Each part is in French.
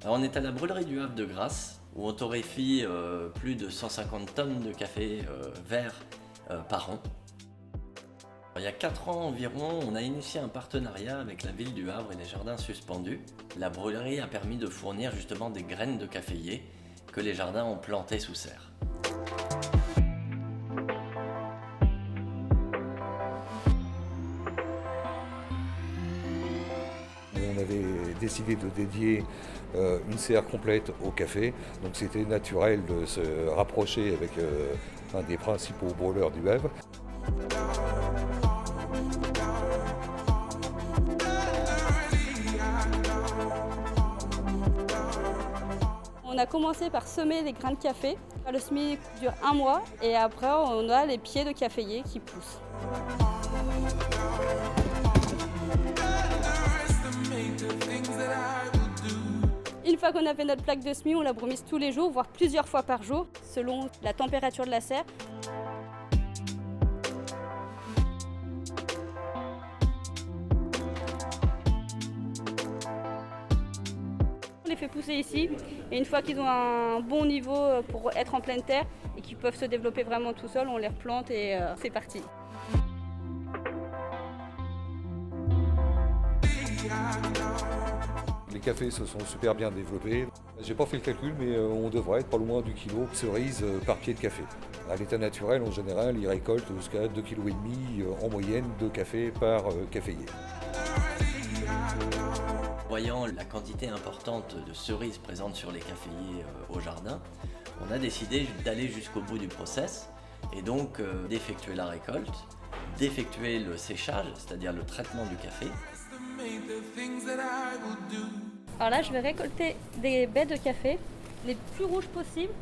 Alors, on est à la brûlerie du Havre de Grasse, où on torréfie plus de 150 tonnes de café vert par an. Il y a 4 ans environ, on a initié un partenariat avec la ville du Havre et les jardins suspendus. La brûlerie a permis de fournir justement des graines de caféier que les jardins ont plantées sous serre. On avait décidé de dédier une serre complète au café, donc c'était naturel de se rapprocher avec un des principaux brûleurs du Havre. On a commencé par semer les grains de café. Le semis dure 1 mois et après on a les pieds de caféier qui poussent. Une fois qu'on a fait notre plaque de semis, on la brumise tous les jours, voire plusieurs fois par jour, selon la température de la serre. On les fait pousser ici et une fois qu'ils ont un bon niveau pour être en pleine terre et qu'ils peuvent se développer vraiment tout seuls, on les replante et c'est parti. Les cafés se sont super bien développés. J'ai pas fait le calcul, mais on devrait être pas loin du kilo de cerises par pied de café. À l'état naturel, en général, ils récoltent jusqu'à 2,5 kg en moyenne de café par caféier. Voyant la quantité importante de cerises présentes sur les caféiers au jardin, on a décidé d'aller jusqu'au bout du process et donc d'effectuer la récolte, d'effectuer le séchage, c'est-à-dire le traitement du café. Alors là, je vais récolter des baies de café, les plus rouges possibles.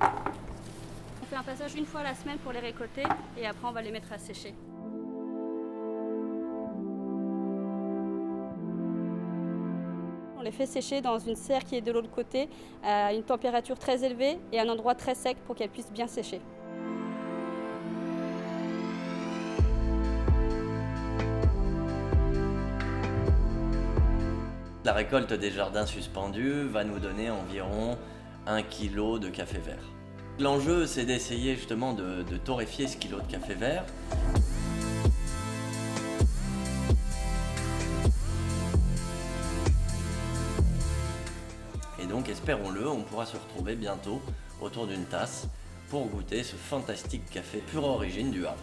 On fait un passage une fois la semaine pour les récolter et après on va les mettre à sécher. On les fait sécher dans une serre qui est de l'autre côté, à une température très élevée et à un endroit très sec pour qu'elles puissent bien sécher. La récolte des jardins suspendus va nous donner environ 1 kg de café vert. L'enjeu, c'est d'essayer justement de torréfier ce kilo de café vert. Et donc, espérons-le, on pourra se retrouver bientôt autour d'une tasse pour goûter ce fantastique café pure origine du Havre.